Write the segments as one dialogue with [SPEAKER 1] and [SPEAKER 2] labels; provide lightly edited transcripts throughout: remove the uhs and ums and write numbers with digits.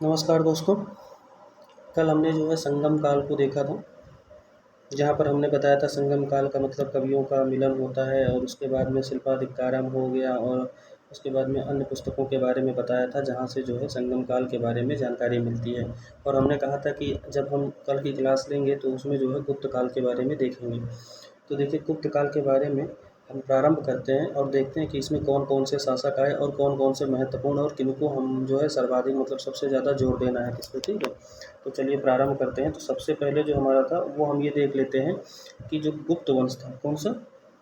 [SPEAKER 1] नमस्कार दोस्तों। कल हमने जो है संगम काल को देखा था, जहाँ पर हमने बताया था संगम काल का मतलब कवियों का मिलन होता है और उसके बाद में शिल्पाधिकारम हो गया और उसके बाद में अन्य पुस्तकों के बारे में बताया था, जहाँ से जो है संगम काल के बारे में जानकारी मिलती है। और हमने कहा था कि जब हम कल की क्लास लेंगे तो उसमें जो है गुप्त काल के बारे में देखेंगे। तो देखिए, गुप्त काल के बारे में हम प्रारंभ करते हैं और देखते हैं कि इसमें कौन-कौन से शासक आए और कौन-कौन से महत्वपूर्ण और किनको हम जो है सर्वाधिक मतलब सबसे ज़्यादा जोर देना है किस पे, ठीक है? तो चलिए प्रारंभ करते हैं। तो सबसे पहले जो हमारा था वो हम ये देख लेते हैं कि जो गुप्त वंश था, कौन-सा?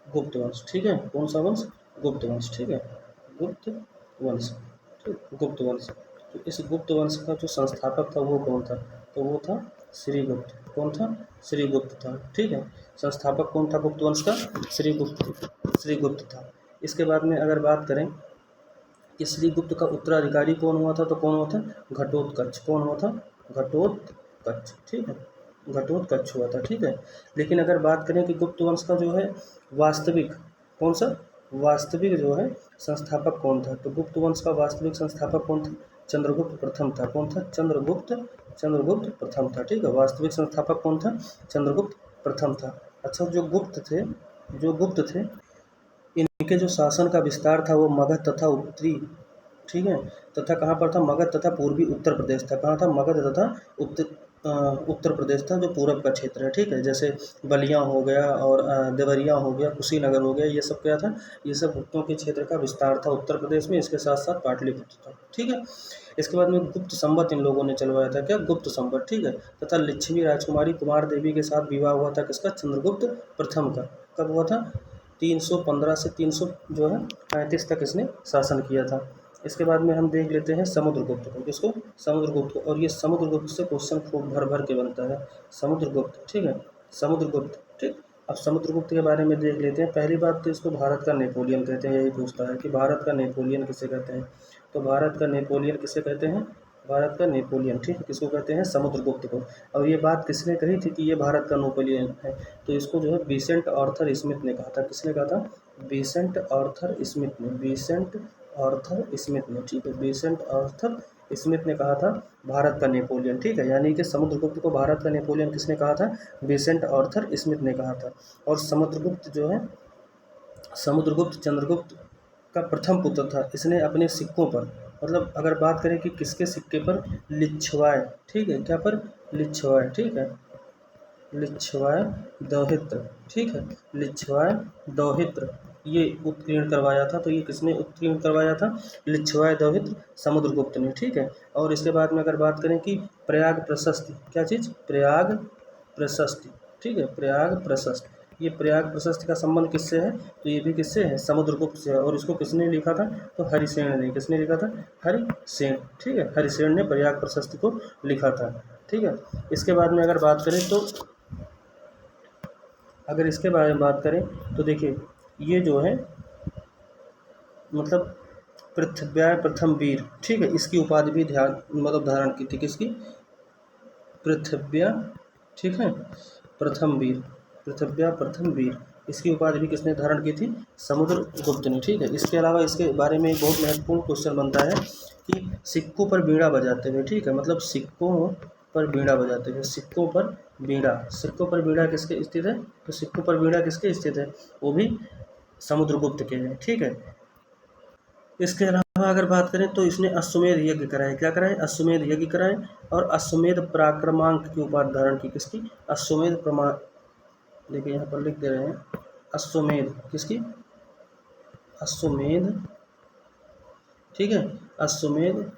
[SPEAKER 1] गुप्त वंश, ठीक है? कौन-सा वंश? गुप्त वंश, ठीक है? गुप्त वंश, ठीक, गुप्त वंश। तो इस गुप्त वंश का जो संस्थापक था वो कौन था? तो वो था श्रीगुप्त। कौन था? श्रीगुप्त था, ठीक है? संस्थापक कौन था गुप्त वंश का? श्रीगुप्त था। इसके बाद में अगर बात करें कि श्रीगुप्त का उत्तराधिकारी कौन हुआ था, तो कौन हुआ था? घटोत्कच। कौन हुआ था? घटोत्कच, ठीक है? घटोत्कच हुआ था, ठीक है? लेकिन अगर बात करें कि गुप्त वंश का जो है वास्तविक, कौन-सा? वास्तविक जो है संस्थापक कौन था? तो गुप्त वंश का वास्तविक संस्थापक कौन था? चंद्रगुप्त प्रथम था। कौन था? चंद्रगुप्त प्रथम था, ठीक है? वास्तविक संस्थापक कौन था? चंद्रगुप्त प्रथम था। अच्छा, जो गुप्त थे इनके जो शासन का विस्तार था वो मगध तथा उत्तरी, ठीक है? तथा कहाँ पर था? मगध तथा पूर्वी उत्तर प्रदेश था। कहाँ था? मगध तथा उत्तर प्रदेश था, जो पूरब का क्षेत्र है, ठीक है? जैसे बलिया हो गया और देवरिया हो गया, कुशीनगर हो गया, ये सब क्या था? ये सब गुप्तों के क्षेत्र का विस्तार था उत्तर प्रदेश में। इसके साथ साथ पाटलिपुत्र था, ठीक है? इसके बाद में गुप्त संवत इन लोगों ने चलवाया था। क्या? गुप्त संवत, ठीक है? तथा लिच्छवी राजकुमारी कुमार देवी के साथ विवाह हुआ था किसका? चंद्रगुप्त प्रथम का। कब हुआ था? 315 से 300 जो है 35 तक इसने शासन किया था। इसके बाद में हम देख लेते हैं समुद्रगुप्त को। किसको? समुद्रगुप्त को। और ये समुद्रगुप्त से क्वेश्चन खूब भर भर के बनता है। समुद्रगुप्त, ठीक है? समुद्रगुप्त, ठीक। अब समुद्रगुप्त के बारे में देख लेते हैं। पहली बात तो इसको भारत का नेपोलियन कहते हैं। यही पूछता है कि भारत का नेपोलियन किसे कहते हैं? तो भारत का नेपोलियन किसे कहते हैं? भारत का नेपोलियन, ठीक है? किसको कहते हैं? समुद्रगुप्त को। और ये बात किसने कही थी कि ये भारत का नेपोलियन है? तो इसको जो है विसेंट आर्थर स्मिथ ने कहा था। किसने कहा था? विसेंट आर्थर स्मिथ ने। विसेंट आर्थर स्मिथ ने, ठीक है? विसेंट आर्थर स्मिथ ने कहा था भारत का नेपोलियन, ठीक है? यानी कि समुद्रगुप्त को भारत का नेपोलियन किसने कहा था? विसेंट आर्थर स्मिथ ने कहा था। और समुद्रगुप्त जो है, समुद्रगुप्त चंद्रगुप्त का प्रथम पुत्र था। इसने अपने सिक्कों पर, मतलब अगर बात करें कि किसके सिक्के पर? लिच्छवाय, ठीक है? क्या पर? लिच्छवाय, ठीक है? लिच्छवाय दौहित्र, ठीक है? लिच्छवाय दौहित्र ये उत्कीर्ण करवाया था। तो ये किसने उत्कीर्ण करवाया था? लिच्छवाय दौहित्र समुद्रगुप्त ने, ठीक है? और इसके बाद में अगर बात करें कि प्रयाग प्रशस्ति, क्या चीज़? प्रयाग प्रशस्ति, ठीक है? प्रयाग प्रशस्ति, ये प्रयाग प्रशस्ति का संबंध किससे है? तो ये भी किससे है? समुद्रगुप्त से है। और इसको किसने लिखा था? तो हरिसेन ने। किसने लिखा था? हरिसेन, ठीक है? हरिसेन ने प्रयाग प्रशस्ति को लिखा था, ठीक है? इसके बाद में अगर बात करें तो अगर इसके बारे में बात करें तो देखिए, ये जो है मतलब पृथ्व्याय प्रथम वीर, ठीक है? इसकी उपाधि भी ध्यान मतलब धारण की थी। किसकी? पृथ्व्या, ठीक है? प्रथम वीर, पृथ्व्या प्रथम वीर, इसकी उपाधि भी किसने धारण की थी? समुद्रगुप्त ने, ठीक है? इसके अलावा इसके बारे में एक बहुत महत्वपूर्ण क्वेश्चन बनता है कि सिक्कों पर बीड़ा बजाते हुए, ठीक है? मतलब सिक्कों पर बीड़ा बजाते हुए, सिक्कों पर बीड़ा, सिक्कों पर बीड़ा किसके स्थित है? तो सिक्कों पर बीड़ा किसके स्थित है? वो भी समुद्रगुप्त के हैं, ठीक है? इसके अलावा अगर बात करें तो इसने अश्वमेध यज्ञ कराए। क्या कराए? अश्वमेध यज्ञ कराए। और अश्वमेध पराक्रमांक की उपाधि धारण की। किसकी? अश्वमेध प्रमा देखिए यहाँ पर लिख दे रहे हैं। अश्वमेध किसकी? अश्वमेध, ठीक है? अश्वमेध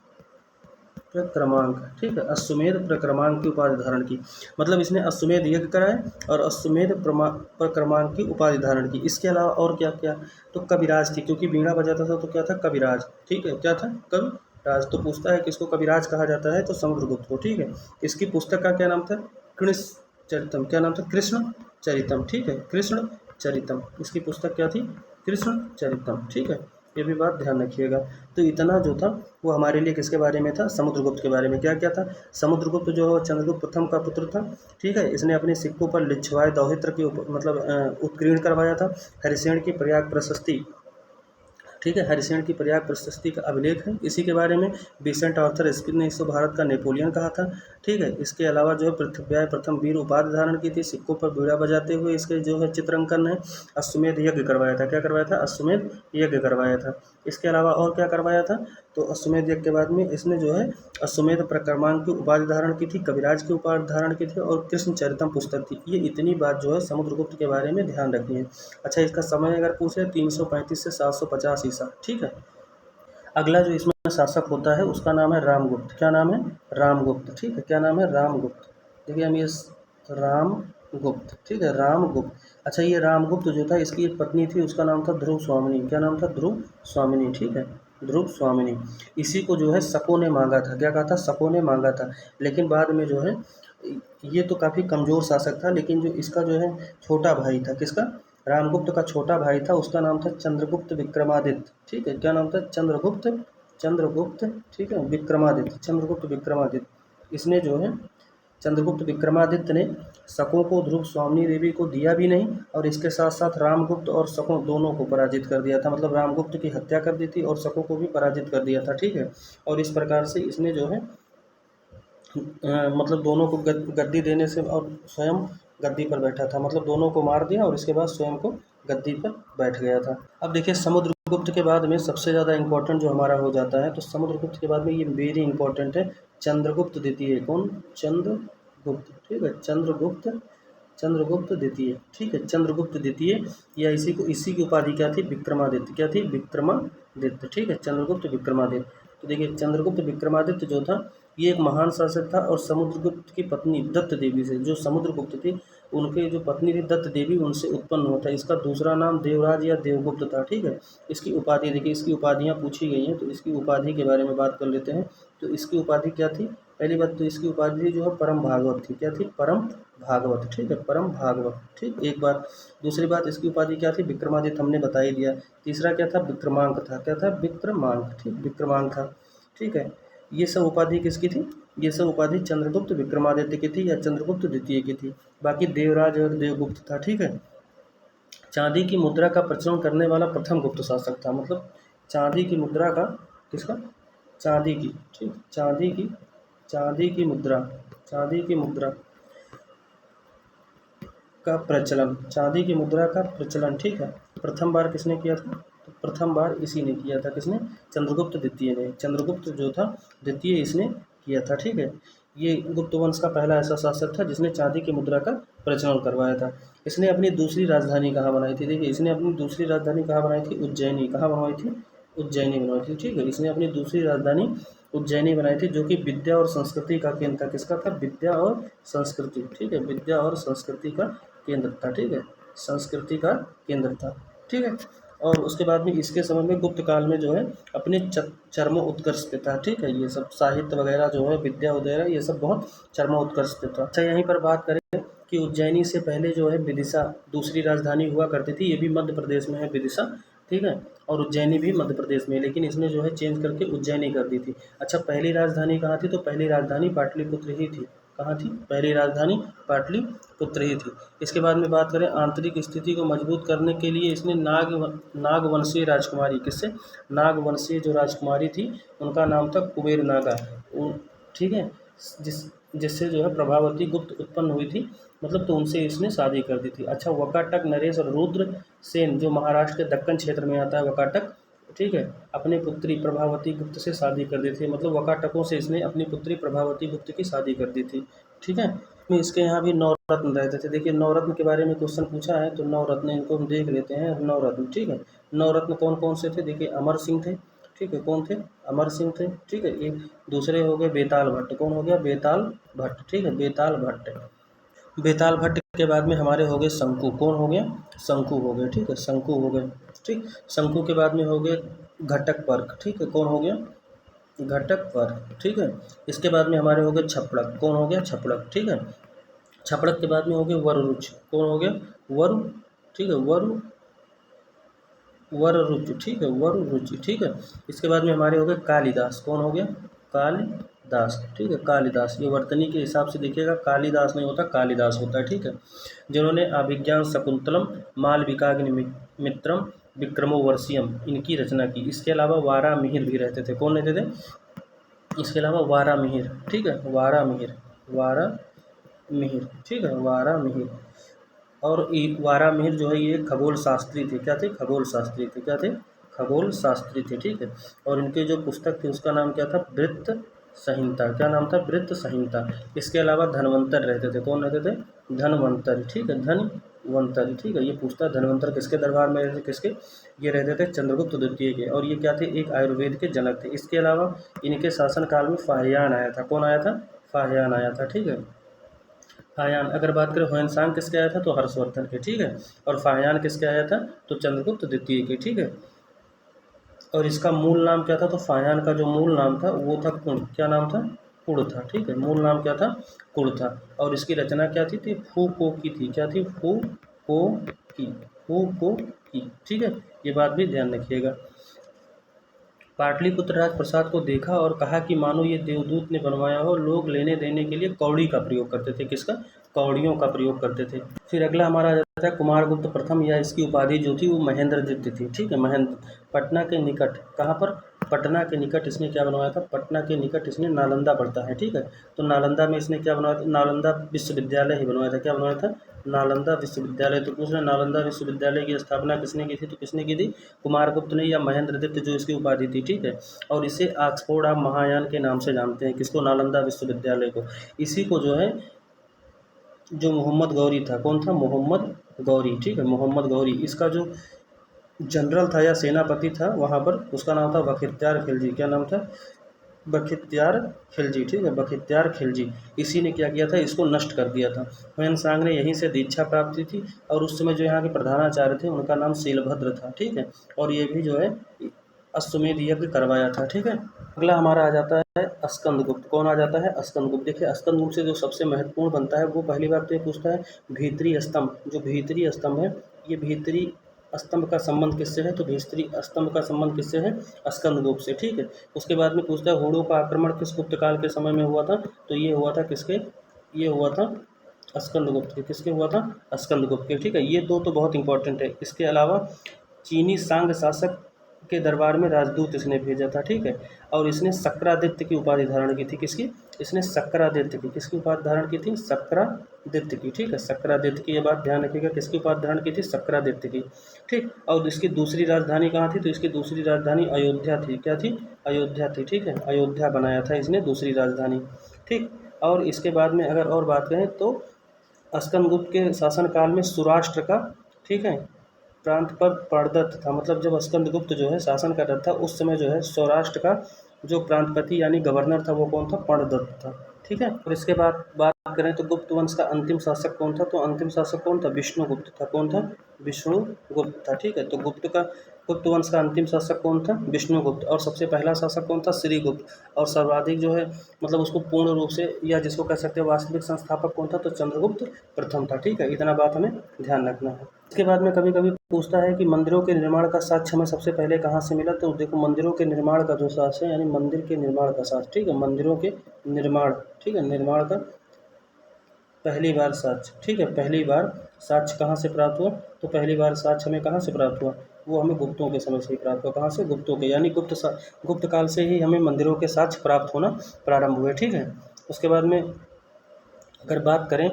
[SPEAKER 1] प्रक्रमांक, ठीक है? अश्वमेध प्रक्रमांक की उपाधि धारण की। मतलब इसने अश्वमेध यज्ञ कराए और अश्वमेध प्रक्रमांक की उपाधि धारण की। इसके अलावा और क्या क्या? तो कविराज थी, क्योंकि बीड़ा बजाता था तो क्या था? कविराज, ठीक है? क्या था? कविराज। तो पूछता है किसको कविराज कहा जाता है? तो समुद्रगुप्त को, ठीक है? इसकी पुस्तक का क्या नाम था? कृष्ण चरितम। क्या नाम था? कृष्ण चरितम, ठीक है? कृष्ण चरितम, इसकी पुस्तक क्या थी? कृष्ण चरितम, ठीक है? ये भी बात ध्यान रखिएगा। तो इतना जो था वो हमारे लिए किसके बारे में था? समुद्रगुप्त के बारे में। क्या क्या था? समुद्रगुप्त जो चंद्रगुप्त प्रथम का पुत्र था, ठीक है? इसने अपने सिक्कों पर लिच्छवाय दौहित्र की मतलब उत्कीर्ण करवाया था। हरिसेन की प्रयाग प्रशस्ति ठीक है। हरिसेन की प्रयाग प्रशस्ति का अभिलेख है इसी के बारे में। विसेंट आर्थर स्मिथ ने इसको भारत का नेपोलियन कहा था। ठीक है। इसके अलावा जो है पृथ्वीराज प्रथम वीर उपाधि धारण की थी। सिक्कों पर बीड़ा बजाते हुए इसके जो है चित्रांकन है। अश्वमेध यज्ञ करवाया था। क्या करवाया था? अश्वमेध यज्ञ करवाया था। इसके अलावा और क्या करवाया था? तो अश्वमेध यज्ञ के बाद में इसने जो है अश्वमेध प्रक्रमांक की उपाधि धारण की थी, कविराज की उपाधि धारण की थी और कृष्ण चरितम पुस्तक थी। ये इतनी बात जो है समुद्रगुप्त के बारे में ध्यान रखनी है। अच्छा, इसका समय अगर पूछे 335 से 750 ईसा। ठीक है। अगला जो इसमें शासक होता है उसका नाम है रामगुप्त। क्या नाम है? रामगुप्त। ठीक है। क्या नाम है? रामगुप्त। देखिए हम ये रामगुप्त। ठीक है, रामगुप्त। अच्छा, ये रामगुप्त जो था इसकी एक पत्नी थी, उसका नाम था ध्रुव स्वामिनी। क्या नाम था? ध्रुव स्वामिनी। ठीक है, ध्रुव स्वामिनी। इसी को जो है शकों ने मांगा था। क्या कहा था? शकों ने मांगा था। लेकिन बाद में जो है ये तो काफ़ी कमज़ोर शासक था, लेकिन जो इसका जो है छोटा भाई था, किसका? रामगुप्त का छोटा भाई था, उसका नाम था चंद्रगुप्त विक्रमादित्य। ठीक है। क्या नाम था? चंद्रगुप्त। चंद्रगुप्त। ठीक है, विक्रमादित्य। चंद्रगुप्त विक्रमादित्य। इसने जो है चंद्रगुप्त विक्रमादित्य ने शकों को ध्रुव स्वामिनी देवी को दिया भी नहीं और इसके साथ साथ रामगुप्त और शकों दोनों को पराजित कर दिया था। मतलब रामगुप्त की हत्या कर दी थी और शकों को भी पराजित कर दिया था। ठीक है। और इस प्रकार से इसने जो है मतलब दोनों को गद्दी देने से और स्वयं गद्दी पर बैठा था। मतलब दोनों को मार दिया और इसके बाद स्वयं को गद्दी पर बैठ गया था। अब देखिए समुद्रगुप्त के बाद में सबसे ज़्यादा इम्पोर्टेंट जो हमारा हो जाता है, तो समुद्रगुप्त के बाद में ये वेरी इंपॉर्टेंट है, चंद्रगुप्त द्वितीय। कौन? चंद्रगुप्त। ठीक है, चंद्रगुप्त। चंद्रगुप्त द्वितीय। ठीक है, चंद्रगुप्त द्वितीय या इसी की उपाधि क्या थी? विक्रमादित्य। क्या थी? विक्रमादित्य। ठीक है, चंद्रगुप्त विक्रमादित्य। तो देखिए चंद्रगुप्त विक्रमादित्य जो था ये एक महान शासक था और समुद्रगुप्त की पत्नी दत्त देवी से, जो समुद्रगुप्त थी उनके जो पत्नी थी दत्त देवी, उनसे उत्पन्न हुआ था। इसका दूसरा नाम देवराज या देवगुप्त था। ठीक है। इसकी उपाधि देखिए, इसकी उपाधियाँ पूछी गई हैं तो इसकी उपाधि के बारे में बात कर लेते हैं। तो इसकी उपाधि क्या थी? पहली बात तो इसकी उपाधि जो है परम भागवत थी। क्या थी? परम भागवत। ठीक है, परम भागवत। ठीक, एक बात। दूसरी बात इसकी उपाधि क्या थी? विक्रमादित्य, हमने बता ही दिया। तीसरा क्या था? विक्रमांक था। क्या था? विक्रमांक। ठीक, विक्रमांक था। ठीक है। ये सब उपाधि किसकी थी? ये सब उपाधि चंद्रगुप्त विक्रमादित्य की थी या चंद्रगुप्त द्वितीय की थी। बाकी देवराज और देवगुप्त था। ठीक है। चांदी की मुद्रा का प्रचलन करने वाला प्रथम गुप्त शासक था। मतलब चांदी की मुद्रा का, किसका? चांदी की। ठीक, चांदी की मुद्रा, चांदी की मुद्रा का प्रचलन, चांदी की मुद्रा का प्रचलन। ठीक है, प्रथम बार किसने किया था? तो प्रथम बार इसी ने किया था। किसने? चंद्रगुप्त द्वितीय ने। चंद्रगुप्त जो था द्वितीय, इसने किया था। ठीक है। ये गुप्त वंश का पहला ऐसा शासक था जिसने चांदी की मुद्रा का प्रचलन करवाया था। इसने अपनी दूसरी राजधानी कहाँ बनाई थी? देखिए इसने अपनी दूसरी राजधानी कहाँ बनाई थी? उज्जैनी। कहाँ बनवाई थी? उज्जैनी बनवाई थी। ठीक है, इसने अपनी दूसरी राजधानी उज्जैनी बनाई थी, जो कि विद्या और संस्कृति का केंद्र था। किसका था? विद्या और संस्कृति। ठीक है, विद्या और संस्कृति का केंद्र था। ठीक है, संस्कृति का केंद्र था। ठीक है। और उसके बाद में इसके समय में गुप्त काल में जो है अपने चरमोत्कर्ष पे था। ठीक है, ये सब साहित्य वगैरह जो है, विद्या वगैरह, ये सब बहुत चरमोत्कर्ष पे था। अच्छा, यहीं पर बात करें कि उज्जैनी से पहले जो है विदिशा दूसरी राजधानी हुआ करती थी। ये भी मध्य प्रदेश में है विदिशा। ठीक है, और उज्जैनी भी मध्य प्रदेश में है, लेकिन इसने जो है चेंज करके उज्जैनी कर दी थी। अच्छा, पहली राजधानी कहाँ थी? तो पहली राजधानी पाटलिपुत्र ही थी। कहाँ थी? पहली राजधानी पाटलिपुत्र ही थी। इसके बाद में बात करें आंतरिक स्थिति को मजबूत करने के लिए इसने नागवंशीय राजकुमारी, किससे? नागवंशीय जो राजकुमारी थी उनका नाम था कुबेर नागा। ठीक है, जिससे जो है प्रभावती गुप्त उत्पन्न हुई थी, मतलब तो उनसे इसने शादी कर दी थी। अच्छा, वकाटक नरेश और रुद्र सेन जो महाराष्ट्र के दक्कन क्षेत्र में आता है वकाटक, ठीक है, अपनी पुत्री प्रभावती गुप्त से शादी कर दी थी। मतलब वकाटकों से इसने अपनी पुत्री प्रभावती गुप्त की शादी कर दी थी। ठीक है। में इसके यहाँ भी नवरत्न रहते थे। देखिए नवरत्न के बारे में क्वेश्चन पूछा है, तो नवरत्न इनको हम देख लेते हैं। नवरत्न, ठीक है, नवरत्न कौन कौन से थे? देखिए अमर सिंह थे। ठीक है, कौन थे? अमर सिंह थे। ठीक है, एक दूसरे हो गए बेताल भट्ट। कौन हो गया? बेताल भट्ट। ठीक है, बेताल भट्ट। बेताल भट्ट के बाद में हमारे हो गए शंकु। कौन हो गया? शंकु हो गए। ठीक है, शंकु हो गए। ठीक, शंकु के बाद में हो गए घटकपर्क। ठीक है, कौन हो गया? घटकपर्क। ठीक है, इसके बाद में हमारे हो गए छपड़क। कौन हो गया? छपड़क। ठीक है, छपड़क के बाद में हो गए वररुच। कौन हो गया? वरु। ठीक है, वररुच। ठीक है, वररुचि। ठीक है, इसके बाद में हमारे हो गए कालिदास। कौन हो गया? कालिदास। ठीक है, कालिदास। ये वर्तनी के हिसाब से देखिएगा, कालिदास नहीं होता, कालिदास होता है। ठीक है, जिन्होंने अभिज्ञान शकुंतलम, मालविकाग्नि मित्रम, विक्रमोर्वशीयम इनकी रचना की। इसके अलावा वारामिहिर भी रहते थे। कौन रहते थे? इसके अलावा वारामिहिर, ठीक है, वारामिहिर, वारामिहिर, ठीक है, वारामिहिर। और वारामिहिर जो है ये खगोल शास्त्री थे। क्या थे? खगोल शास्त्री थे। क्या थे? खगोल शास्त्री थे, ठीक है। और इनके जो पुस्तक थी उसका नाम क्या था? वृत्त संहिता। क्या नाम था? वृत्त संहिता। इसके अलावा धनवंतर रहते थे। कौन रहते थे? धनवंतर, ठीक है, धनवंतर, ठीक है। ये पूछता है धनवंतर किसके दरबार में रहते थे? किसके? ये रहते थे चंद्रगुप्त द्वितीय के। और ये क्या थे? एक आयुर्वेद के जनक थे। इसके अलावा इनके शासनकाल में फाहियान आया था। कौन आया था? फाहियान आया था, ठीक है। फाहियान, अगर बात करें ह्वेनसांग किसके आया था? तो हर्षवर्धन के, ठीक है। और फाहियान किसके आया था? तो चंद्रगुप्त द्वितीय के, ठीक है। और इसका मूल नाम क्या था? तो फाहियान का जो मूल नाम था वो था कुण। क्या नाम था? कुण था, ठीक है। मूल नाम क्या था? कुण था। और इसकी रचना क्या थी? फू को की थी। क्या थी? फू को की, फू को की, ठीक है। ये बात भी ध्यान रखिएगा। पाटलिपुत्र राजप्रसाद को देखा और कहा कि मानो ये देवदूत ने बनवाया हो। लोग लेने देने के लिए कौड़ी का प्रयोग करते थे। किसका? कौड़ियों का प्रयोग करते थे। फिर अगला हमारा आ जाता है कुमारगुप्त प्रथम, या इसकी उपाधि जो थी वो महेंद्रजित्य थी, ठीक है, महेंद्र। पटना के निकट, कहाँ पर? पटना के निकट इसने क्या बनवाया था? पटना के निकट इसने नालंदा पड़ता है, ठीक है। तो नालंदा में इसने क्या बनवाया था? नालंदा विश्वविद्यालय ही बनवाया था। क्या बनवाया था? नालंदा विश्वविद्यालय। तो पूछ रहे नालंदा विश्वविद्यालय की स्थापना किसने की थी? तो किसने की थी? कुमारगुप्त ने, या महेंद्रजित्य जो इसकी उपाधि थी, ठीक है। और इसे ऑक्सफोर्ड ऑफ महायान के नाम से जानते हैं। किसको? नालंदा विश्वविद्यालय को। इसी को जो है, जो मोहम्मद गौरी था, कौन था? मोहम्मद गौरी, ठीक है, मोहम्मद गौरी। इसका जो जनरल था या सेनापति था वहाँ पर, उसका नाम था बख्तियार खिलजी। क्या नाम था? बख्तियार खिलजी, ठीक है, बख्तियार खिलजी। इसी ने क्या किया था? इसको नष्ट कर दिया था। ह्वेनसांग ने यहीं से दीक्षा प्राप्त की थी। और उस समय जो यहाँ के प्रधानाचार्य थे उनका नाम शीलभद्र था, ठीक है। और ये भी जो है अश्वमेध यज्ञ करवाया था, ठीक है। अगला हमारा आ जाता है स्कंदगुप्त। कौन आ जाता है? स्कंदगुप्त। देखिए स्कंदगुप्त से जो सबसे महत्वपूर्ण बनता है वो पहली बात तो ये पूछता है भीतरी स्तंभ। जो भीतरी स्तंभ है, ये भीतरी स्तंभ का संबंध किससे है? तो भीतरी स्तंभ का संबंध किससे है? स्कंदगुप्त से, ठीक है। उसके बाद में पूछता है हुड़ों का आक्रमण किस गुप्त काल के समय में हुआ था? तो ये हुआ था किसके? ये हुआ था स्कंदगुप्त के। किसके हुआ था? स्कंदगुप्त के, ठीक है। ये दो तो बहुत इंपॉर्टेंट है। इसके अलावा चीनी सांग शासक के दरबार में राजदूत इसने भेजा था, ठीक है। और इसने सक्रादित्य की उपाधि धारण की थी। किसकी? इसने सक्रादित्य की। किसकी उपाधि धारण की थी? सक्रादित्य की, ठीक है, सक्रादित्य की। ये बात ध्यान रखिएगा, किसकी उपाधि धारण की थी? सक्रादित्य की, ठीक। और इसकी दूसरी राजधानी कहाँ थी? तो इसकी दूसरी राजधानी अयोध्या थी। क्या थी? अयोध्या थी, ठीक है, अयोध्या बनाया था इसने दूसरी राजधानी, ठीक। और इसके बाद में अगर और बात करें तो स्कंदगुप्त के शासनकाल में सौराष्ट्र का, ठीक है, प्रांत पर प्रणदत्त था। मतलब जब स्कंदगुप्त जो है शासन कर रहा था उस समय जो है सौराष्ट्र का जो प्रांतपति यानी गवर्नर था वो कौन था? प्रणदत्त था, ठीक है। और इसके बाद बात करें तो गुप्त वंश का अंतिम शासक कौन था? तो अंतिम शासक कौन था? विष्णुगुप्त था। कौन था? विष्णुगुप्त था, ठीक है। तो गुप्त वंश का अंतिम शासक कौन था? विष्णुगुप्त। और सबसे पहला शासक कौन था? श्रीगुप्त। और सर्वाधिक जो है मतलब उसको पूर्ण रूप से या जिसको कह सकते हैं वास्तविक संस्थापक कौन था? तो चंद्रगुप्त प्रथम था, ठीक है। इतना बात हमें ध्यान रखना है। इसके बाद में कभी कभी पूछता है कि मंदिरों के निर्माण का साक्ष्य हमें सबसे पहले कहाँ से मिला? तो देखो मंदिरों के निर्माण का जो साक्ष्य है यानी मंदिर के निर्माण का साक्ष्य, ठीक है, मंदिरों के निर्माण, ठीक है, निर्माण का पहली बार साक्ष्य, ठीक है, पहली बार साक्ष्य कहाँ से प्राप्त हुआ? तो पहली बार साक्ष्य हमें कहाँ से प्राप्त हुआ? वो हमें गुप्तों के समय से ही प्राप्त हुआ। कहाँ से? गुप्तों के, यानी गुप्त काल से ही हमें मंदिरों के साक्ष्य प्राप्त होना प्रारंभ हुए, ठीक है। उसके बाद में अगर बात करें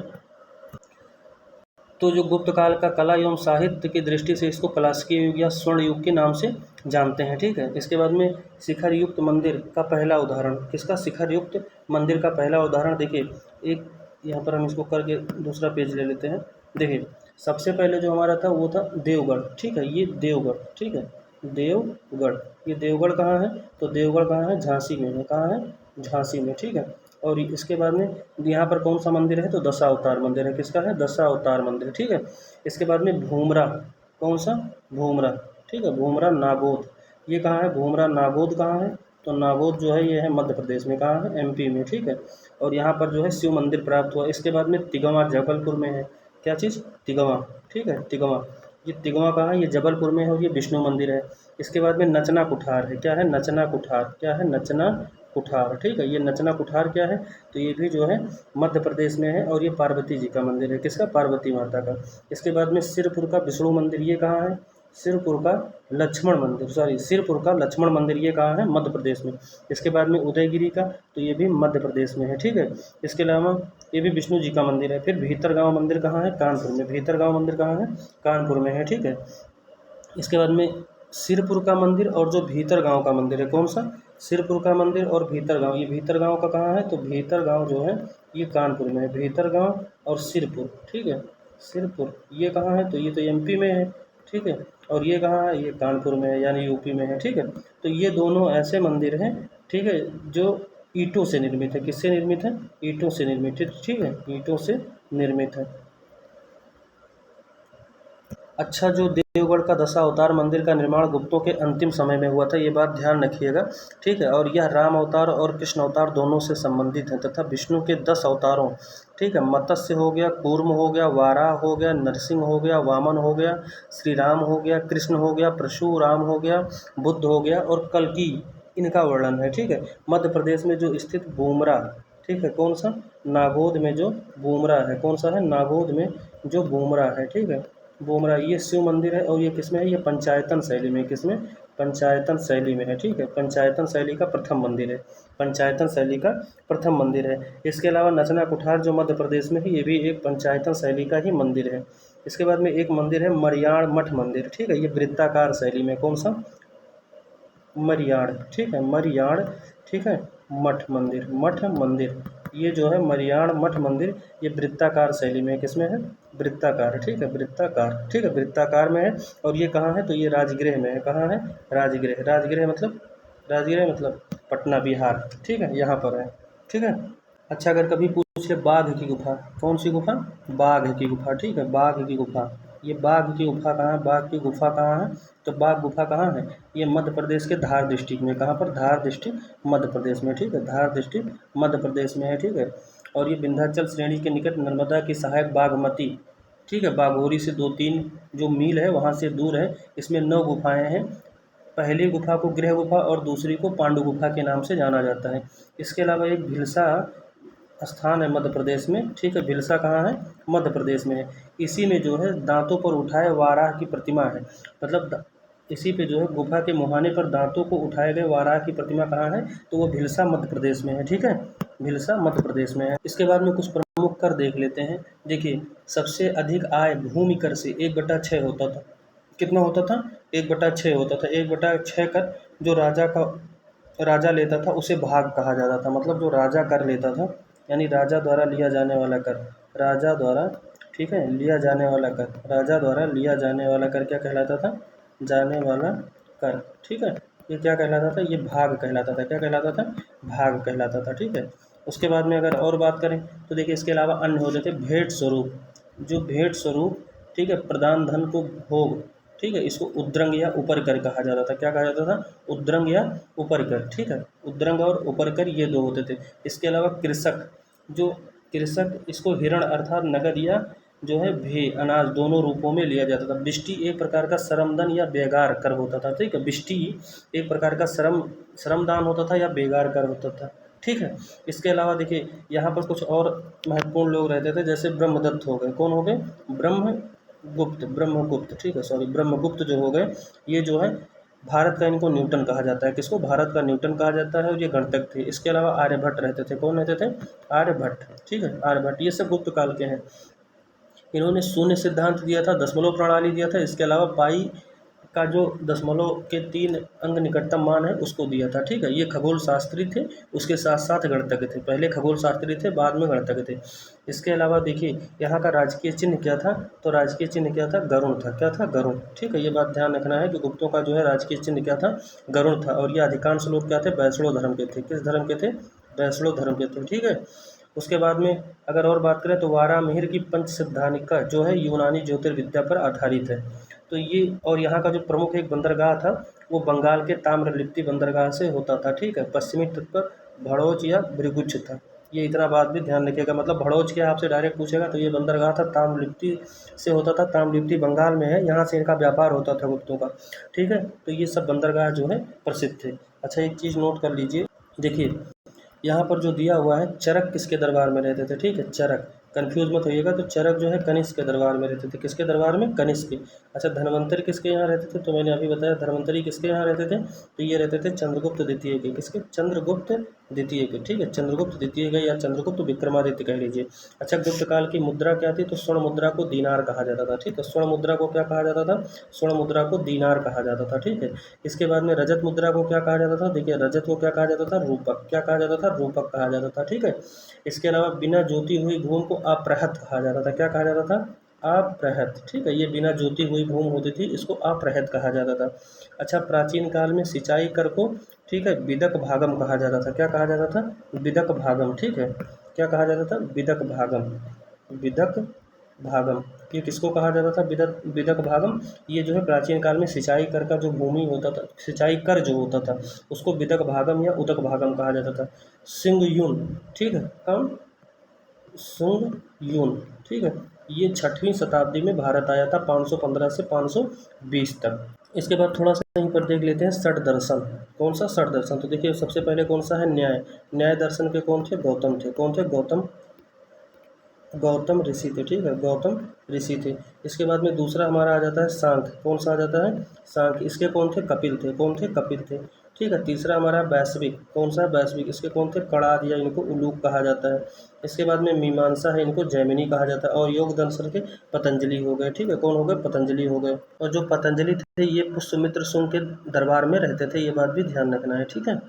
[SPEAKER 1] तो जो गुप्त काल का कला एवं साहित्य की दृष्टि से इसको क्लासिकी युग या स्वर्ण युग के नाम से जानते हैं, ठीक है। इसके बाद में शिखर युक्त मंदिर का पहला उदाहरण, किसका? शिखर युक्त मंदिर का पहला उदाहरण देखिए, एक यहाँ पर हम इसको करके दूसरा पेज ले लेते हैं। देखिए सबसे पहले जो हमारा था वो था देवगढ़, ठीक है, ये देवगढ़, ठीक है, देवगढ़। ये देवगढ़ कहाँ है? तो देवगढ़ कहाँ है? झांसी में है। कहाँ है? झांसी में, ठीक है। और इसके बाद में यहाँ पर कौन सा मंदिर है? तो दशावतार मंदिर है। किसका है? दशावतार मंदिर, ठीक है। इसके बाद में भूमरा, कौन सा? भूमरा, ठीक है, भूमरा नागोद। ये कहाँ है? भूमरा नागोद कहाँ है? तो नागोद जो है ये है मध्य प्रदेश में। कहाँ है? एमपी में, ठीक है। और यहाँ पर जो है शिव मंदिर प्राप्त हुआ। इसके बाद में तिगवा जबलपुर में है। क्या चीज़? तिगवा, ठीक है, तिगवा। ये तिगवा कहाँ है? ये जबलपुर में है और ये विष्णु मंदिर है। इसके बाद में नचना कुठार है। क्या है? नचना कुठार। क्या है? नचना कुठार, ठीक है। ये नचना कुठार क्या है? तो ये भी जो है मध्य प्रदेश में है और ये पार्वती जी का मंदिर है। किसका? पार्वती माता का। इसके बाद में सिरपुर का विष्णु मंदिर, ये कहाँ है? सिरपुर का लक्ष्मण मंदिर, सिरपुर का लक्ष्मण मंदिर ये कहाँ है? मध्य प्रदेश में। इसके बाद में उदयगिरी का, तो ये भी मध्य प्रदेश में है, ठीक है। इसके अलावा ये भी विष्णु जी का मंदिर है। फिर भीतरगांव मंदिर कहाँ है? कानपुर में। भीतरगांव मंदिर कहाँ है? कानपुर में है, ठीक है। इसके बाद में सिरपुर का मंदिर और जो भीतरगांव का मंदिर है, कौन सा? सिरपुर का मंदिर और भीतरगांव। ये भीतरगांव का कहाँ है? तो भीतरगांव जो है ये कानपुर में है। भीतरगांव और सिरपुर, ठीक है। सिरपुर ये कहाँ है? तो ये तो एमपी में है, ठीक है। और ये कहाँ है? ये कानपुर में है, यानी यूपी में है, ठीक है। तो ये दोनों ऐसे मंदिर हैं, ठीक है, जो ईंटों से निर्मित है। किससे निर्मित है? ईंटों से निर्मित है, ठीक है, ईंटों से निर्मित है। अच्छा, जो देवगढ़ का दशावतार मंदिर का निर्माण गुप्तों के अंतिम समय में हुआ था, ये बात ध्यान रखिएगा, ठीक है। और यह राम अवतार और कृष्ण अवतार दोनों से संबंधित है तथा विष्णु के 10 अवतारों, ठीक है, मत्स्य हो गया, कूर्म हो गया, वाराह हो गया, नरसिंह हो गया, वामन हो गया, श्री राम हो गया, कृष्ण हो गया, परशुराम हो गया, बुद्ध हो गया और कल्कि, इनका वर्णन है, ठीक है। मध्य प्रदेश में जो स्थित बूमरा, ठीक है, कौन सा? नागौद में जो बूमरा है, कौन सा है? नागौद में जो बूमरा है, ठीक है, बूमरा, ये शिव मंदिर है। और ये किसमें है? ये पंचायतन शैली में। किसमें? पंचायतन शैली में है, ठीक है। पंचायतन शैली का प्रथम मंदिर है। पंचायतन शैली का प्रथम मंदिर है। इसके अलावा नचना कुठार जो मध्य प्रदेश में है, ये भी एक पंचायतन शैली का ही मंदिर है। इसके बाद में एक मंदिर है मरियाण मठ मंदिर, ठीक है, ये वृत्ताकार शैली में। कौन सा? मरियाण, ठीक है, मरियाण, ठीक है, मठ मंदिर, मठ मंदिर, ये जो है मरियाण मठ मंदिर, ये वृत्ताकार शैली में है। किसमें है? वृत्ताकार, ठीक है, वृत्ताकार, ठीक है, वृत्ताकार में है। और ये कहाँ है? तो ये राजगृह में है। कहाँ है? राजगृह। राजगृह मतलब, राजगृह मतलब पटना, बिहार, ठीक है, यहाँ पर है, ठीक है। अच्छा, अगर कभी पूछ ले बाघ की गुफा, कौन सी गुफा? बाघ की गुफा, ठीक है, बाघ की गुफा। ये बाघ की गुफा कहाँ है? बाघ की गुफा कहाँ है? तो बाघ गुफा कहाँ है? ये मध्य प्रदेश के धार डिस्ट्रिक्ट में। कहाँ पर? धार डिस्ट्रिक्ट मध्य प्रदेश में, ठीक है, धार डिस्ट्रिक्ट मध्य प्रदेश में है, ठीक है। और ये विंध्याचल श्रेणी के निकट नर्मदा की सहायक बागमती, ठीक है, बाघोरी से 2-3 जो मील है वहाँ से दूर है। इसमें 9 गुफाएँ हैं। पहली गुफा को गृह गुफा और दूसरी को पांडु गुफा के नाम से जाना जाता है। इसके अलावा एक भिलसा स्थान है मध्य प्रदेश में, ठीक है, भिलसा कहाँ है? मध्य प्रदेश में है। इसी में जो है दांतों पर उठाए वाराह की प्रतिमा है। मतलब इसी पे जो है गुफा के मुहाने पर दांतों को उठाए गए वाराह की प्रतिमा कहाँ है? तो वो भिलसा मध्य प्रदेश में है, ठीक है, भिलसा मध्य प्रदेश में है। इसके बाद में कुछ प्रमुख कर देख लेते हैं। देखिए, सबसे अधिक आय भूमि कर से 1/6 होता था। कितना होता था? 1/6 होता था। 1/6 कर जो राजा लेता था उसे भाग कहा जाता था। मतलब जो राजा कर लेता था, यानी राजा द्वारा लिया जाने वाला कर, राजा द्वारा, ठीक है, लिया जाने वाला कर, राजा द्वारा लिया जाने वाला कर क्या कहलाता था? जाने वाला कर, ठीक है, ये क्या कहलाता था? ये भाग कहलाता था। क्या कहलाता था? भाग कहलाता था, ठीक है। उसके बाद में अगर और बात करें तो देखिए, इसके अलावा अन्य हो जाते भेंट स्वरूप। जो भेंट स्वरूप, ठीक है, प्रदान धन को भोग, ठीक है, इसको उद्रंग या उपरकर कहा जाता था। क्या कहा जाता था? उद्रंग या उपरकर, ठीक है, उद्रंग और उपरकर ये 2 होते थे। इसके अलावा कृषक, जो कृषक, इसको हिरण अर्थात नगद या जो है भे अनाज दोनों रूपों में लिया जाता था। बिष्टी एक प्रकार का श्रमदन या बेगार कर होता था, ठीक है, बिष्टी एक प्रकार का श्रमदान होता था या बेगार कर होता था, ठीक है। इसके अलावा देखिए, यहाँ पर कुछ और महत्वपूर्ण लोग रहते थे, जैसे ब्रह्मदत्त हो गए। कौन हो गए? ब्रह्मगुप्त, ठीक है, सॉरी, ब्रह्मगुप्त जो हो गए, ये जो है भारत का, इनको न्यूटन कहा जाता है। किसको? भारत का न्यूटन कहा जाता है। और ये गणितज्ञ थे। इसके अलावा आर्यभट्ट रहते थे। कौन रहते थे? आर्यभट्ट, ठीक है, आर्यभट्ट, ये सब गुप्त काल के हैं। इन्होंने शून्य सिद्धांत दिया था, दशमलव प्रणाली दिया था। इसके अलावा पाई का जो दशमलव के 3 अंक निकटतम मान है उसको दिया था, ठीक है। ये खगोल शास्त्री थे, उसके साथ साथ गणितज्ञ थे। पहले खगोल शास्त्री थे, बाद में गणितज्ञ थे। इसके अलावा देखिए, यहाँ का राजकीय चिन्ह क्या था? तो राजकीय चिन्ह क्या था? गरुड़ था। क्या था? गरुड़, ठीक है। ये बात ध्यान रखना है कि गुप्तों का जो है राजकीय चिन्ह क्या था? गरुड़ था। और ये अधिकांश लोग क्या थे? वैष्णव धर्म के थे। किस धर्म के थे? वैष्णव धर्म के थे, ठीक है। उसके बाद में अगर और बात करें तो वारामिहिर की पंचसिद्धानिका जो है यूनानी ज्योतिर्विद्या पर आधारित है। तो ये, और यहाँ का जो प्रमुख एक बंदरगाह था वो बंगाल के ताम्रलिप्ति बंदरगाह से होता था, ठीक है। पश्चिमी तट पर भड़ोच या भृगुच्छ था। ये इतना बात भी ध्यान रखिएगा। मतलब भड़ोच क्या आपसे डायरेक्ट पूछेगा तो ये बंदरगाह था, ताम्रलिप्ति से होता था। ताम्रलिप्ति बंगाल में है, यहाँ से इनका व्यापार होता था गुप्तों का, ठीक है। तो ये सब बंदरगाह जो है प्रसिद्ध थे। अच्छा, एक चीज़ नोट कर लीजिए, देखिए यहाँ पर जो दिया हुआ है, चरक किसके दरबार में रहते थे? ठीक है, चरक, कंफ्यूज मत होइएगा। तो चरक जो है कनिष्क के दरबार में रहते थे। किसके दरबार में? कनिष्क के। अच्छा, धन्वंतरि किसके यहाँ रहते थे? तो मैंने अभी बताया धन्वंतरि किसके यहाँ रहते थे, तो ये रहते थे चंद्रगुप्त द्वितीय के। किसके? चंद्रगुप्त द्वितीय के। ठीक है, चंद्रगुप्त द्वितीय के या चंद्रगुप्त विक्रमादित्य कह लीजिए। अच्छा, गुप्त काल की मुद्रा क्या थी? तो स्वर्ण मुद्रा को दीनार कहा जाता था। ठीक है, स्वर्ण मुद्रा को क्या कहा जाता था? स्वर्ण मुद्रा को दीनार कहा जाता था। ठीक है, इसके बाद में रजत मुद्रा को क्या कहा जाता था? देखिए, रजत को क्या कहा जाता था? रूपक। क्या कहा जाता था? रूपक कहा जाता था। ठीक है, इसके अलावा बिना जोती हुई भूमि को अप्रहत कहा जाता था। क्या कहा जाता था? अप्रहत। ठीक है, ये बिना जोती हुई भूमि होती थी, इसको अप्रहत कहा जाता था। अच्छा, प्राचीन काल में सिंचाई कर को, ठीक है, विदक भागम कहा जाता था। क्या कहा जाता था? विदक भागम। ठीक है, क्या कहा जाता था? विदक भागम। विदक भागम, ये किसको कहा जाता था? विदक विदक भागम। ये जो है प्राचीन काल में सिंचाई कर का जो भूमि होता था, सिंचाई कर जो होता था, उसको विदक भागम या उदक भागम कहा जाता था। सिंग यून, ठीक है, कौन? सुंग यून। ठीक है, ये 6वीं शताब्दी में भारत आया था, 515 से 520 तक। इसके बाद थोड़ा सा यहीं पर देख लेते हैं षट दर्शन। कौन सा षट दर्शन? तो देखिए, सबसे पहले कौन सा है? न्याय। न्याय दर्शन के कौन थे? गौतम थे। कौन थे? गौतम। गौतम ऋषि थे। ठीक है, गौतम ऋषि थे। इसके बाद में दूसरा हमारा आ जाता है सांख्य। कौन सा आ जाता है? सांख्य। इसके कौन थे? कपिल थे। कौन थे? कपिल थे। ठीक है, तीसरा हमारा वैश्विक। कौन सा? वैश्विक। इसके कौन थे? कणाद या इनको उलूक कहा जाता है। इसके बाद में मीमांसा है, इनको जैमिनी कहा जाता है। और योग दर्शन के पतंजलि हो गए। ठीक है, कौन हो गए? पतंजलि हो गए। और जो पतंजलि थे ये पुष्यमित्र शुंग के दरबार में रहते थे, ये बात भी ध्यान रखना है। ठीक है,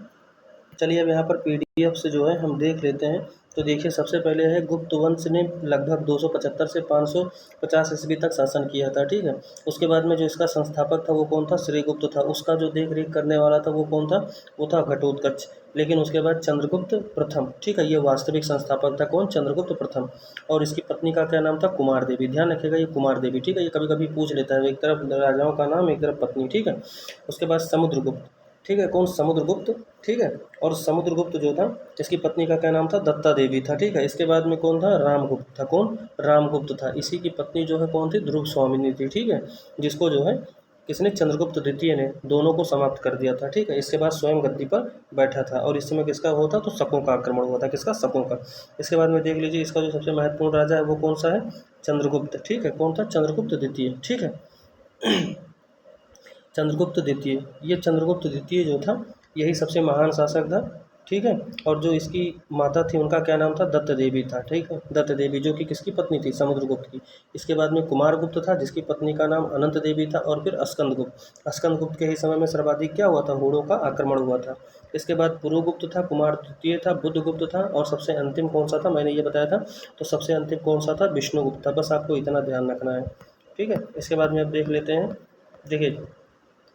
[SPEAKER 1] चलिए अब यहाँ पर पीडीएफ से जो है हम देख लेते हैं। तो देखिए, सबसे पहले है गुप्त वंश ने लगभग 275 से 550 ईस्वी तक शासन किया था। ठीक है, उसके बाद में जो इसका संस्थापक था वो कौन था? श्रीगुप्त था। उसका जो देख रेख करने वाला था वो कौन था? वो था घटोत्कच। लेकिन उसके बाद चंद्रगुप्त प्रथम। ठीक है, ये वास्तविक संस्थापक था। कौन? चंद्रगुप्त प्रथम। और इसकी पत्नी का क्या नाम था? कुमार देवी। ध्यान रखिएगा, ये कुमार देवी। ठीक है, ये कभी कभी पूछ लेता है, एक तरफ राजाओं का नाम, एक तरफ पत्नी। ठीक है, उसके बाद समुद्रगुप्त। ठीक है, कौन? समुद्रगुप्त। ठीक है, और समुद्रगुप्त जो था, इसकी पत्नी का क्या नाम था? दत्ता देवी था। ठीक है, इसके बाद में कौन था? रामगुप्त था। कौन? रामगुप्त था। इसी की पत्नी जो है कौन थी? ध्रुव स्वामिनी थी। ठीक है, जिसको जो है किसने? चंद्रगुप्त द्वितीय ने दोनों को समाप्त कर दिया था। ठीक है, इसके बाद स्वयं गद्दी पर बैठा था। और इस समय किसका हुआ था? तो शकों का आक्रमण हुआ था। किसका? शकों का। इसके बाद में देख लीजिए, इसका जो सबसे महत्वपूर्ण राजा है वो कौन सा है? चंद्रगुप्त। ठीक है, कौन था? चंद्रगुप्त द्वितीय। ठीक है, चंद्रगुप्त द्वितीय। ये चंद्रगुप्त द्वितीय जो था, यही सबसे महान शासक था। ठीक है, और जो इसकी माता थी उनका क्या नाम था? दत्त देवी था। ठीक है, दत्त देवी, जो कि किसकी पत्नी थी? समुद्रगुप्त की। इसके बाद में कुमारगुप्त था, जिसकी पत्नी का नाम अनंत देवी था। और फिर स्कंदगुप्त। स्कंदगुप्त के ही समय में सर्वाधिक क्या हुआ था? हूणों का आक्रमण हुआ था। इसके बाद पुरुगुप्त था, कुमार द्वितीय था, बुद्धगुप्त था, और सबसे अंतिम कौन सा था? मैंने ये बताया था। तो सबसे अंतिम कौन सा था? विष्णुगुप्त था। बस आपको इतना ध्यान रखना है। ठीक है, इसके बाद में अब देख लेते हैं। देखिए,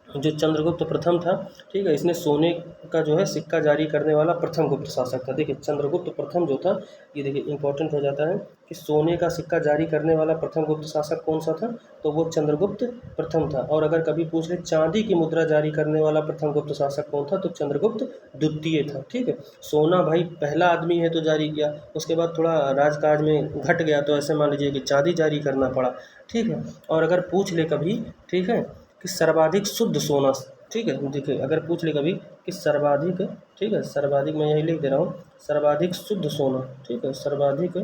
[SPEAKER 1] जो चंद्रगुप्त प्रथम था, ठीक है, इसने सोने का जो है सिक्का जारी करने वाला प्रथम गुप्त शासक था। देखिए, चंद्रगुप्त प्रथम जो था, ये देखिए इंपॉर्टेंट हो जाता है कि सोने का सिक्का जारी करने वाला प्रथम गुप्त शासक कौन सा था? तो वो चंद्रगुप्त प्रथम था। और अगर कभी पूछ ले चांदी की मुद्रा जारी करने वाला प्रथम गुप्त शासक कौन था? तो चंद्रगुप्त द्वितीय था। ठीक है, सोना भाई पहला आदमी है तो जारी किया, उसके बाद थोड़ा राजकाज में घट गया तो ऐसे मान लीजिए कि चांदी जारी करना पड़ा। ठीक है, और अगर पूछ ले कभी, ठीक है, कि सर्वाधिक शुद्ध सोना, ठीक है, देखिए अगर पूछ ले कभी कि सर्वाधिक, ठीक है, सर्वाधिक मैं यही लिख दे रहा हूँ, सर्वाधिक शुद्ध सोना। ठीक है, सर्वाधिक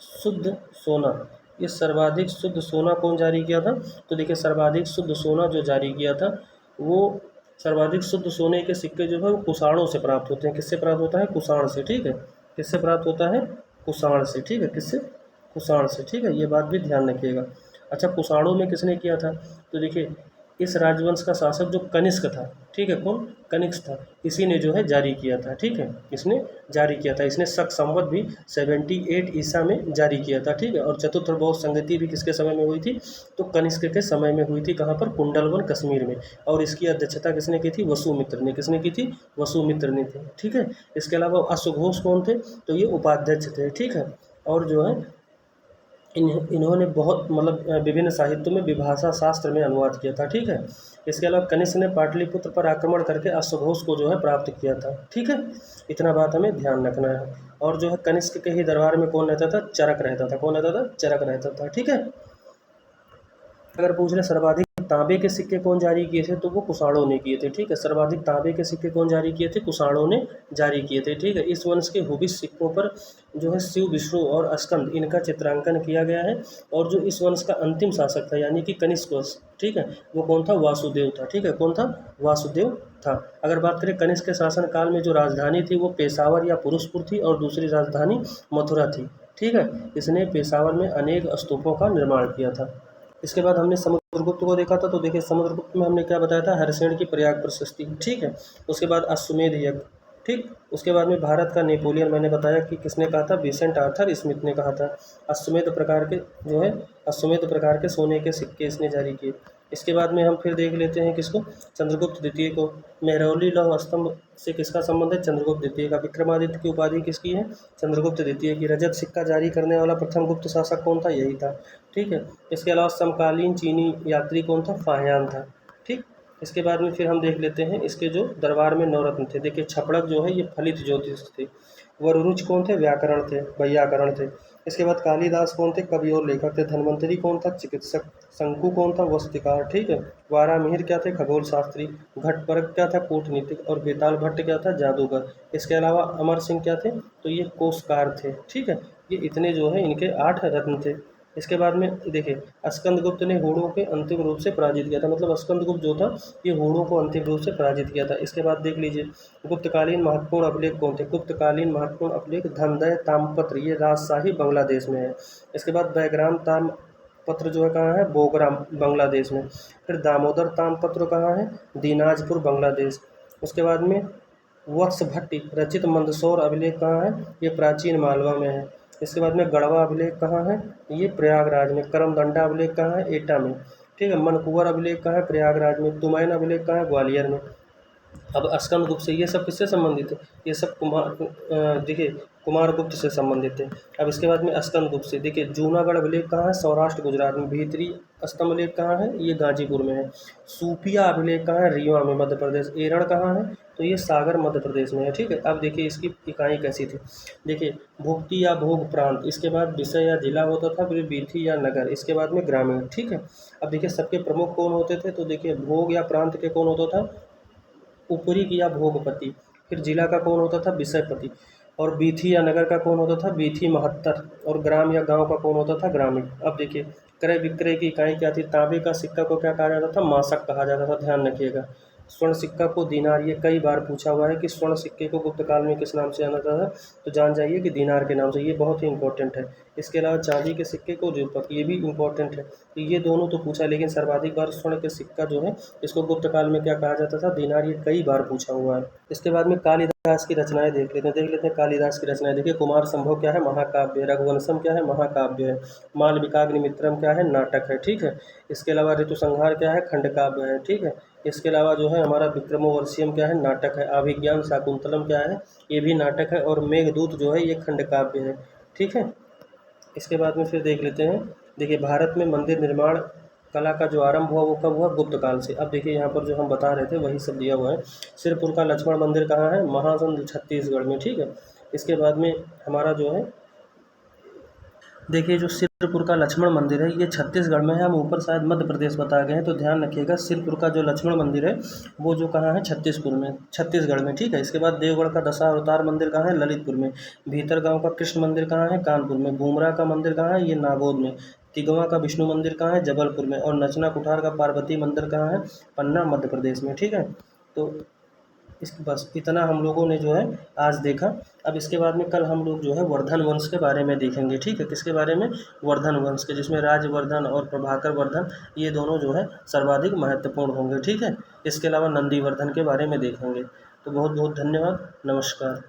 [SPEAKER 1] शुद्ध सोना। ये सर्वाधिक शुद्ध सोना कौन जारी किया था? तो देखिए, सर्वाधिक शुद्ध सोना जो जारी किया था, वो सर्वाधिक शुद्ध सोने के सिक्के जो है वो कुषाणों से प्राप्त होते हैं। किससे प्राप्त होता है? कुषाण से। ठीक है, किससे प्राप्त होता है? कुषाण से। ठीक है, किससे? कुषाण से। ठीक है, ये बात भी ध्यान रखिएगा। अच्छा, कुषाणों में किसने किया था? तो देखिए, इस राजवंश का शासक जो कनिष्क था, ठीक है, कौन? कनिष्क था। इसी ने जो है जारी किया था। ठीक है, इसने जारी किया था। इसने शक संवत भी 78 ईसा में जारी किया था। ठीक है, और चतुर्थ बहुत संगति भी किसके समय में हुई थी? तो कनिष्क के समय में हुई थी। कहाँ पर? कुंडलवन, कश्मीर में। और इसकी अध्यक्षता किसने की थी? वसुमित्र ने। किसने की थी? वसुमित्र ने थी। ठीक है, इसके अलावा अश्वघोष कौन थे? तो ये उपाध्यक्ष थे। ठीक है, और जो है इन्होंने बहुत मतलब विभिन्न साहित्यों में विभाषा शास्त्र में अनुवाद किया था। ठीक है, इसके अलावा कनिष्क ने पाटलिपुत्र पर आक्रमण करके अश्वघोष को जो है प्राप्त किया था। ठीक है, इतना बात हमें ध्यान रखना है। और जो है कनिष्क के ही दरबार में कौन रहता था? चरक रहता था। कौन रहता था? चरक रहता था। ठीक है, अगर पूछ ले सर्वाधिक तांबे के सिक्के कौन जारी किए थे, तो वो कुषाणों ने किए थे, ठीक है। सर्वाधिक तांबे के सिक्के कौन जारी किए थे, कुषाणों ने जारी किए थे, ठीक है। इस वंश के हुबिस सिक्कों पर जो है शिव, विष्णु और स्कंद इनका चित्रांकन किया गया है। और जो इस वंश का अंतिम शासक था यानी कि कनिष्क वंश, ठीक है, वो कौन था, वासुदेव था, ठीक है। कौन था, वासुदेव था। अगर बात करें कनिष्क के शासन काल में जो राजधानी थी वो पेशावर या पुरुषपुर थी और दूसरी राजधानी मथुरा थी, ठीक है। इसने पेशावर में अनेक स्तूपों का निर्माण किया था। इसके बाद हमने समुद्रगुप्त को देखा था, तो देखिए समुद्रगुप्त में हमने क्या बताया था, हरिसेन की प्रयाग प्रशस्ति, ठीक है। उसके बाद अश्वमेध यज्ञ, ठीक। उसके बाद में भारत का नेपोलियन मैंने बताया कि किसने कहा था, विसेंट आर्थर स्मिथ ने कहा था। अश्वमेध प्रकार के जो है अश्वमेध प्रकार के सोने के सिक्के इसने जारी किए। इसके बाद में हम फिर देख लेते हैं किसको, चंद्रगुप्त द्वितीय को। मेहरौली लौह स्तंभ से किसका संबंध है, चंद्रगुप्त द्वितीय का। विक्रमादित्य की उपाधि किसकी है, चंद्रगुप्त द्वितीय की। रजत सिक्का जारी करने वाला प्रथम गुप्त शासक कौन था, यही था, ठीक है। इसके अलावा समकालीन चीनी यात्री कौन था, फाहियान था, ठीक। इसके बाद में फिर हम देख लेते हैं इसके जो दरबार में नवरत्न थे। देखिए छपड़क जो है ये फलित ज्योतिष थे। वरुरुच कौन थे, व्याकरण थे, वैयाकरण थे। इसके बाद कालिदास कौन थे, कवि और लेखक थे। धन्वंतरी कौन था, चिकित्सक। शंकु कौन था, वस्त्रकार, ठीक है। वारामिहिर क्या थे, खगोल शास्त्री। घटपरक क्या था, कूटनीतिक। और बेताल भट्ट क्या था, जादूगर। इसके अलावा अमर सिंह क्या थे, तो ये कोषकार थे, ठीक है। ये इतने जो है इनके 8 रत्न थे। इसके बाद में देखिए स्कंदगुप्त ने हूणों के अंतिम रूप से पराजित किया था, मतलब स्कंदगुप्त जो था ये हूणों को अंतिम रूप से पराजित किया था। इसके बाद देख लीजिए गुप्तकालीन महत्वपूर्ण अभिलेख कौन थे, गुप्तकालीन महत्वपूर्ण अभिलेख धनदय ताम्रपत्र, ये राजशाही बांग्लादेश में है। इसके बाद बैग्राम ताम्रपत्र जो है कहाँ है, बोगराम बांग्लादेश में। फिर दामोदर ताम्रपत्र कहाँ है, दीनाजपुर बांग्लादेश। उसके बाद में वत्स भट्टी रचित मंदसौर अभिलेख कहाँ है, ये प्राचीन मालवा में है। इसके बाद में गढ़वा अभिलेख कहाँ है, ये प्रयागराज में। करमदंडा अभिलेख कहाँ है, एटा में, ठीक है। मनकुंवर अभिलेख कहाँ है, प्रयागराज में। तुमैन अभिलेख कहाँ है, ग्वालियर में। अब स्कंदगुप्त से ये सब किससे संबंधित है, ये सब देखिए कुमारगुप्त से संबंधित है। अब इसके बाद में स्कंदगुप्त से देखिए जूनागढ़ अभिलेख कहाँ है, सौराष्ट्र गुजरात में। भीतरी स्तंभ लेख कहाँ है, ये गाजीपुर में है। सूफिया अभिलेख कहाँ है, रीवा में मध्य प्रदेश। एरण कहाँ है, तो ये सागर मध्य प्रदेश में है, ठीक है। अब देखिए इसकी इकाई कैसी थी, देखिए भुक्ति या भोग प्रांत, इसके बाद विषय या जिला होता था, फिर वीथी या नगर, इसके बाद में ग्रामीण, ठीक है। अब देखिए सबके प्रमुख कौन होते थे, तो देखिए भोग या प्रांत के कौन होता था, ऊपरी या भोगपति। फिर जिला का कौन होता था, विषयपति। और बीथी या नगर का कौन होता था, बीथी महत्तर। और ग्राम या गांव का कौन होता था, ग्रामीण। अब देखिए क्रय विक्रय की इकाई क्या थी, तांबे का सिक्का को क्या कहा जाता था, मासक कहा जाता था, ध्यान रखिएगा। स्वर्ण सिक्का को दीनार, ये कई बार पूछा हुआ है कि स्वर्ण सिक्के को गुप्त काल में किस नाम से जाना जाता था, तो जान जाइए कि दीनार के नाम से, ये बहुत ही इंपॉर्टेंट है। इसके अलावा चांदी के सिक्के को रूपक, ये भी इंपॉर्टेंट है। तो ये दोनों तो पूछा, लेकिन सर्वाधिक बार स्वर्ण के सिक्का जो है इसको गुप्त काल में क्या कहा जाता था, दीनार, ये कई बार पूछा हुआ है। इसके बाद में कालिदास की रचनाएं देख लेते हैं कालिदास की रचनाएं। देखिए कुमार संभव क्या है, महाकाव्य। रघुवंशम क्या है, महाकाव्य है। मालविकाग्निमित्रम क्या है, नाटक है, ठीक है। इसके अलावा ऋतुसंहार क्या है, खंडकाव्य है, ठीक है। इसके अलावा जो है हमारा विक्रमोर्वशीयम क्या है, नाटक है। अभिज्ञान शाकुंतलम क्या है, ये भी नाटक है। और मेघदूत जो है ये खंडकाव्य है, ठीक है। इसके बाद में फिर देख लेते हैं, देखिए भारत में मंदिर निर्माण कला का जो आरंभ हुआ वो कब हुआ, गुप्त काल से। अब देखिए यहाँ पर जो हम बता रहे थे वही सब दिया हुआ है। सिरपुर का लक्ष्मण मंदिर कहाँ है, महासंध छत्तीसगढ़ में, ठीक है। इसके बाद में हमारा जो है देखिए जो सिरपुर का लक्ष्मण मंदिर है ये छत्तीसगढ़ में है। हम ऊपर शायद मध्य प्रदेश बता गए हैं, तो ध्यान रखिएगा सिरपुर का जो लक्ष्मण मंदिर है वो जो कहाँ है, छत्तीसगढ़ में, ठीक है। इसके बाद देवगढ़ का दशावतार मंदिर कहाँ है, ललितपुर में। भीतरगांव का कृष्ण मंदिर कहाँ है, कानपुर में। बुमरा का मंदिर कहाँ है, ये नागौद में। तिगवा का विष्णु मंदिर कहाँ है, जबलपुर में। और नचना कुठार का पार्वती मंदिर कहाँ है, पन्ना मध्य प्रदेश में, ठीक है। तो बस इतना हम लोगों ने जो है आज देखा। अब इसके बाद में कल हम लोग जो है वर्धन वंश के बारे में देखेंगे, ठीक है। किसके बारे में, वर्धन वंश के, जिसमें राजवर्धन और प्रभाकर वर्धन ये दोनों जो है सर्वाधिक महत्वपूर्ण होंगे, ठीक है। इसके अलावा नंदीवर्धन के बारे में देखेंगे। तो बहुत बहुत धन्यवाद, नमस्कार।